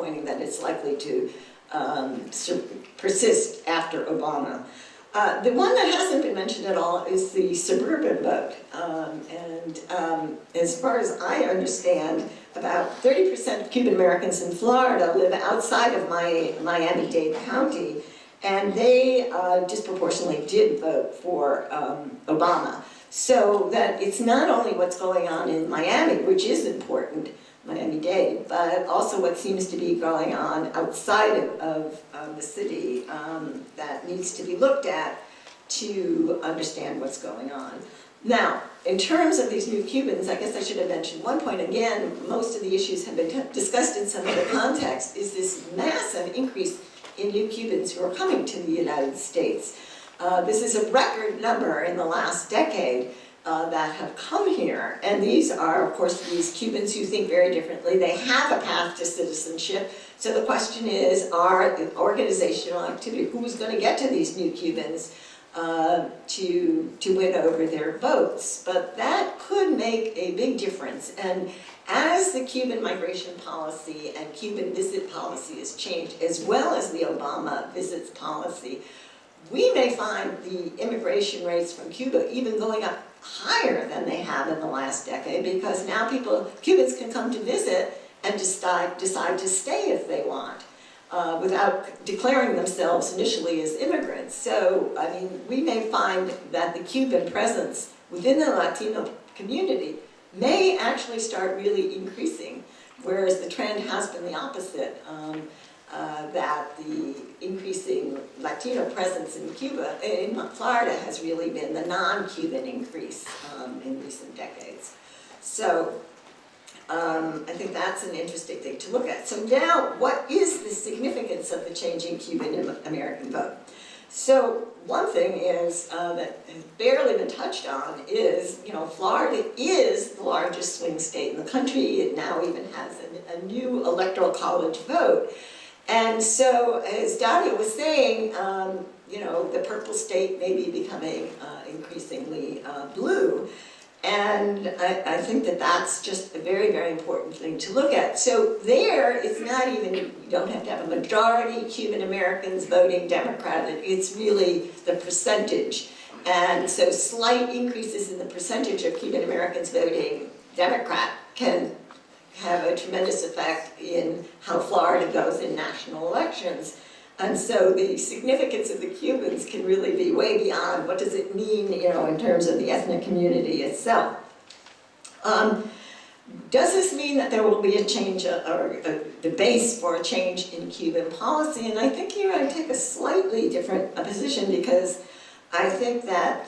disappointing that it's likely to persist after Obama. The one that hasn't been mentioned at all is the suburban vote. As far as I understand, about 30% of Cuban Americans in Florida live outside of Miami-Dade County, and they disproportionately did vote for Obama. So that it's not only what's going on in Miami, which is important, Miami-Dade, but also what seems to be going on outside of the city that needs to be looked at to understand what's going on. Now, in terms of these new Cubans, I guess I should have mentioned one point again, most of the issues have been discussed in some other context, is this massive increase in new Cubans who are coming to the United States. This is a record number in the last decade that have come here, and these are, of course, these Cubans who think very differently. They have a path to citizenship, so the question is, are organizational activity, who's going to get to these new Cubans to win over their votes? But that could make a big difference, and as the Cuban migration policy and Cuban visit policy has changed, as well as the Obama visits policy, we may find the immigration rates from Cuba even going up higher than they have in the last decade, because now Cubans can come to visit and decide to stay if they want, without declaring themselves initially as immigrants. So, I mean, we may find that the Cuban presence within the Latino community may actually start really increasing, whereas the trend has been the opposite. That the increasing Latino presence in Florida has really been the non-Cuban increase in recent decades. So I think that's an interesting thing to look at. So now, what is the significance of the changing Cuban American vote? So one thing is that has barely been touched on is, Florida is the largest swing state in the country. It now even has a new electoral college vote. And so, as Daria was saying, the purple state may be becoming increasingly blue. And I think that that's just a very, very important thing to look at. So there, it's not even, you don't have to have a majority Cuban Americans voting Democratic. It's really the percentage. And so slight increases in the percentage of Cuban Americans voting Democrat can have a tremendous effect in how Florida goes in national elections. And so the significance of the Cubans can really be way beyond what does it mean, in terms of the ethnic community itself. Does this mean that there will be a change or the base for a change in Cuban policy? And I think here I take a slightly different position, because I think that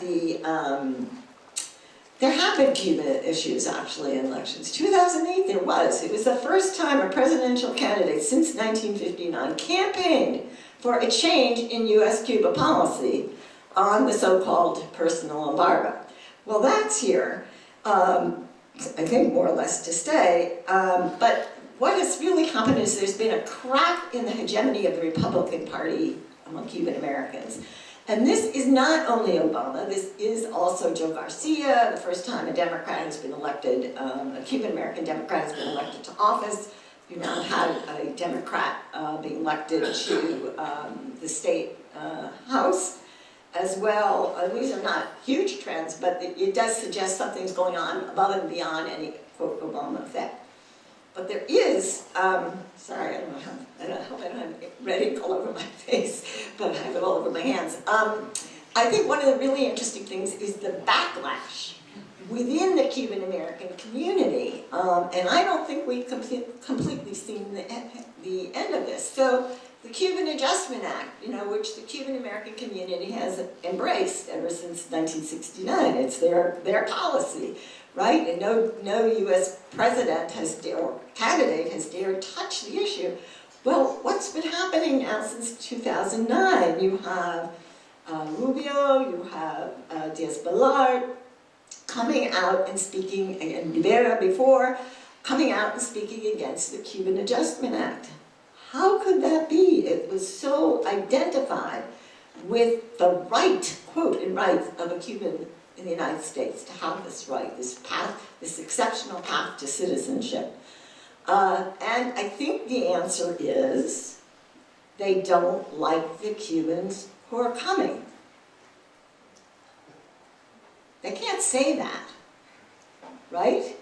there have been Cuban issues, actually, in elections. 2008, there was. It was the first time a presidential candidate since 1959 campaigned for a change in U.S.-Cuba policy on the so-called personal embargo. Well, that's here, I think, more or less to stay. But what has really happened is there's been a crack in the hegemony of the Republican Party among Cuban Americans. And this is not only Obama, this is also Joe Garcia, the first time a Democrat has been elected, a Cuban-American Democrat has been elected to office. You now had a Democrat being elected to the state house as well. These are not huge trends, but it does suggest something's going on above and beyond any, quote, Obama effect. But there is, sorry, I hope I don't have red ink all over my face, but I have it all over my hands. I think one of the really interesting things is the backlash within the Cuban American community. And I don't think we've completely seen the end of this. So the Cuban Adjustment Act, which the Cuban American community has embraced ever since 1969, it's their policy. Right? And no U.S. president or candidate has dared touch the issue. Well, what's been happening now since 2009? You have Rubio, you have Diaz-Balart coming out and speaking, and Rivera before, coming out and speaking against the Cuban Adjustment Act. How could that be? It was so identified with the right, quote, and rights of a Cuban in the United States to have this right, this path, this exceptional path to citizenship. And I think the answer is they don't like the Cubans who are coming. They can't say that, right?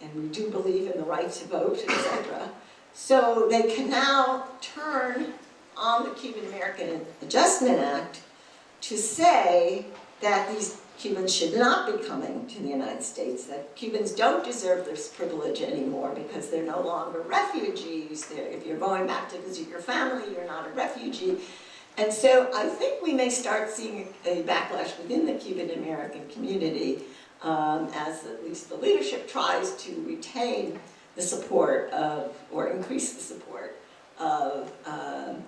And we do believe in the right to vote, etc. So they can now turn on the Cuban American Adjustment Act to say that these Cubans should not be coming to the United States, that Cubans don't deserve this privilege anymore because they're no longer refugees. If you're going back to visit your family, you're not a refugee. And so I think we may start seeing a backlash within the Cuban American community as at least the leadership tries to retain the support of, or increase the support of,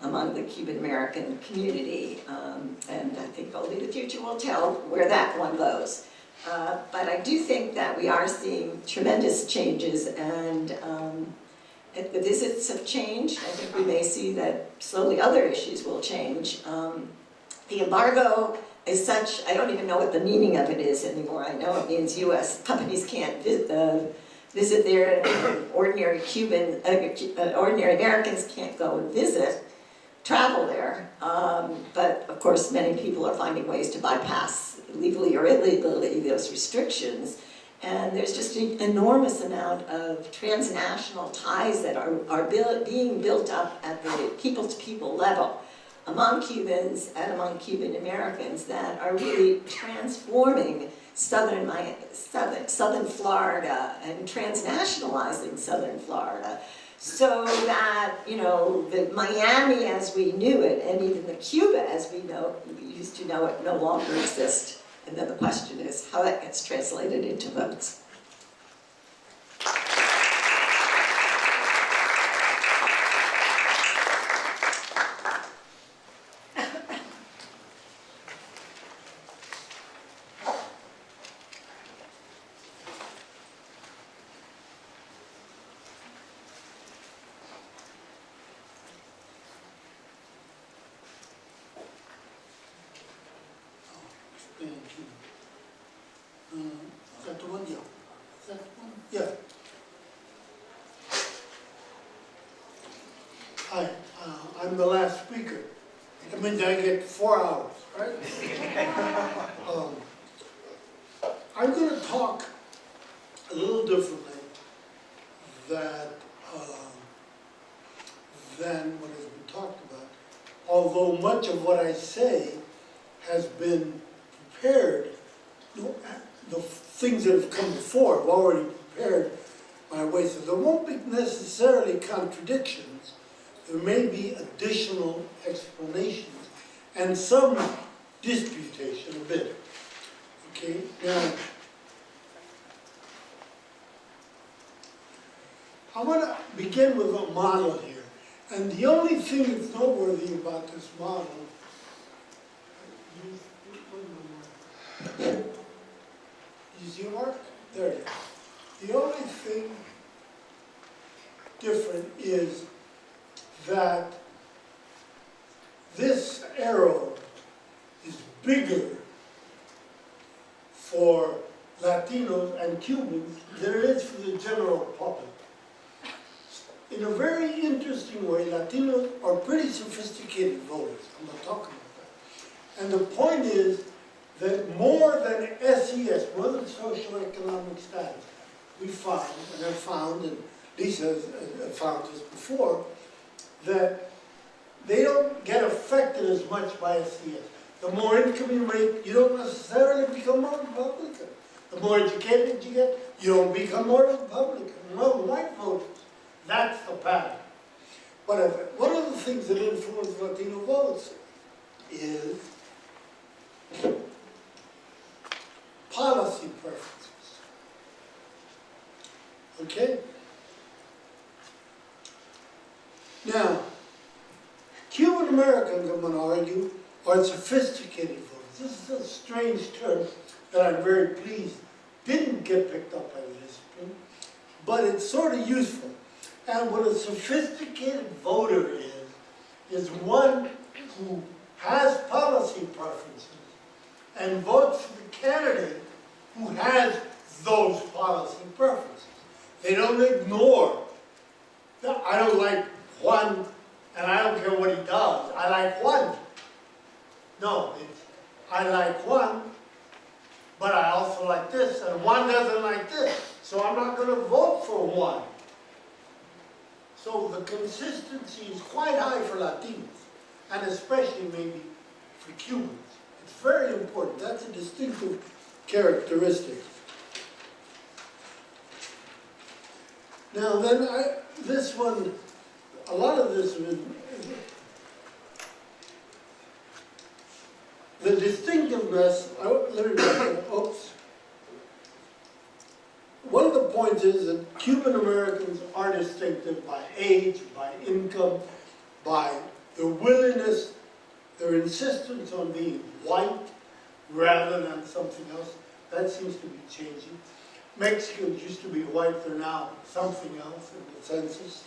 among the Cuban American community. And I think only the future will tell where that one goes. But I do think that we are seeing tremendous changes, and the visits have changed. I think we may see that slowly other issues will change. The embargo is such, I don't even know what the meaning of it is anymore. I know it means U.S. companies can't visit there, and ordinary ordinary Americans can't go and travel there. But of course, many people are finding ways to bypass, legally or illegally, those restrictions. And there's just an enormous amount of transnational ties that are being built up at the people-to-people level among Cubans and among Cuban Americans that are really transforming southern Florida and transnationalizing southern Florida, so that, you know, the Miami as we knew it, and even the Cuba as we used to know it, no longer exist. And then the question is how that gets translated into votes. Is that the one? Yeah. Is that the one? Yeah. Hi, I'm the last speaker. That means I get 4 hours, right? I'm going to talk a little differently than what has been talked about. Although much of what I say has been prepared, the things that have come before have already prepared my way, so there won't be necessarily contradictions. There may be additional explanations and some disputation a bit. Okay, now I want to begin with a model here, and the only thing that's noteworthy about this model. You see Mark? There it is. The only thing different is that this arrow is bigger for Latinos and Cubans than it is for the general public. In a very interesting way, Latinos are pretty sophisticated voters. I'm not talking about that. And the point is that more than SES, more than social economic status, we found, and I found, and Lisa has found this before, that they don't get affected as much by SES. The more income you make, you don't necessarily become more Republican. The more educated you get, you don't become more Republican. More white voters. That's the pattern. But one of the things that influence Latino votes is policy preferences. Okay? Now, Cuban Americans, I'm going to argue, are sophisticated voters. This is a strange term that I'm very pleased didn't get picked up by the discipline, but it's sort of useful. And what a sophisticated voter is one who has policy preferences and votes for the candidate who has those policy preferences. They don't ignore I don't like Juan, and I don't care what he does. I like Juan. No, it's, I like Juan, but I also like this, and Juan doesn't like this. So I'm not going to vote for Juan. So the consistency is quite high for Latinos, and especially maybe for Cubans. It's very important. That's a distinctive characteristic. Now then, this one, a lot of this is, the distinctiveness, let me back up, oops. One of the points is that Cuban Americans are distinctive by age, by income, by their willingness, their insistence on being white rather than something else. That seems to be changing. Mexicans used to be white, they're now something else in the census.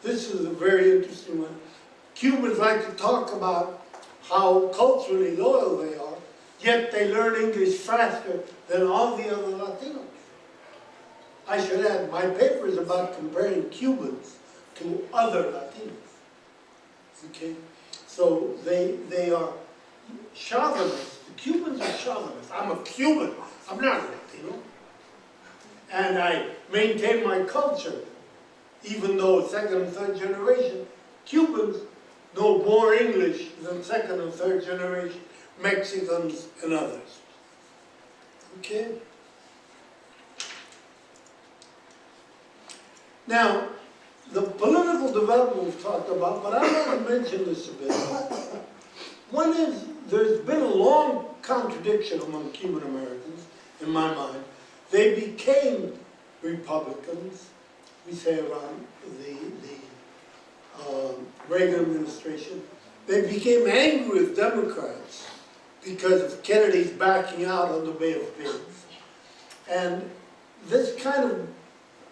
This is a very interesting one. Cubans like to talk about how culturally loyal they are, yet they learn English faster than all the other Latinos. I should add, my paper is about comparing Cubans to other Latinos. Okay? So they are chauvinists. The Cubans are chauvinists. I'm a Cuban. I'm not a Latino. And I maintain my culture, even though second and third generation Cubans know more English than second and third generation Mexicans and others. Okay? Now, the political development we've talked about, but I want to mention this a bit. One is, there's been a long contradiction among Cuban Americans, in my mind. They became Republicans, we say around the Reagan administration. They became angry with Democrats because of Kennedy's backing out on the Bay of Pigs. And this kind of,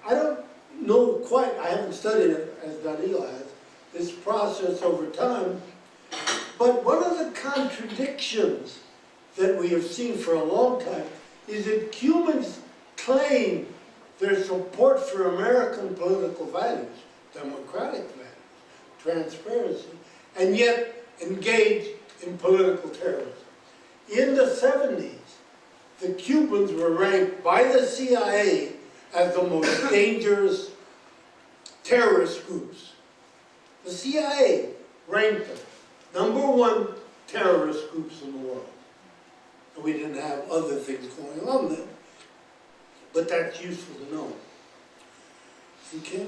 I don't know quite, I haven't studied it as Danilo has, this process over time, but one of the contradictions that we have seen for a long time is that Cubans claim their support for American political values, democratic values, transparency, and yet engage in political terrorism. In the 70s, the Cubans were ranked by the CIA as the most dangerous terrorist groups. The CIA ranked them #1 terrorist groups in the world. And we didn't have other things going on then, but that's useful to know. Okay?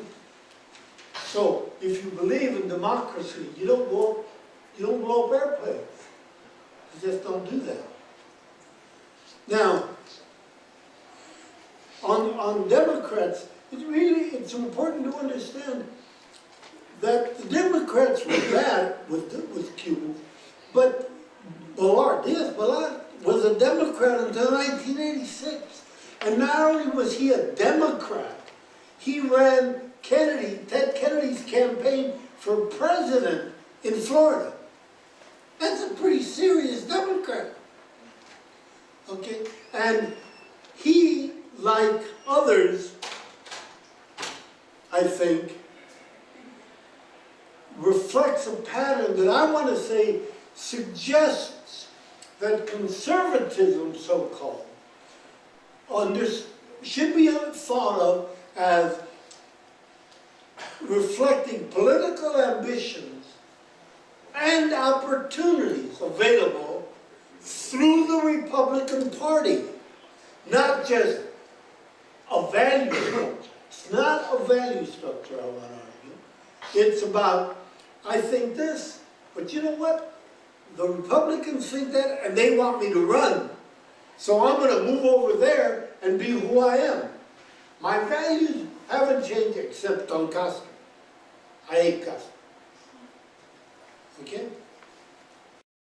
So, if you believe in democracy, you don't blow up airplanes. You just don't do that. Now, on Democrats, it's important to understand that the Democrats were bad with Cubans, but Diaz Balart was a Democrat until 1986. And not only was he a Democrat, he ran Ted Kennedy's campaign for president in Florida. That's a pretty serious Democrat. Okay? And he, like others, I think, reflects a pattern that I want to say suggests that conservatism, so-called, should be thought of as reflecting political ambitions and opportunities available through the Republican Party, not just a value structure. It's not a value structure, I want to argue. It's about, I think this, but you know what? The Republicans think that, and they want me to run. So I'm going to move over there and be who I am. My values haven't changed except on Castro. I hate Castro. Okay?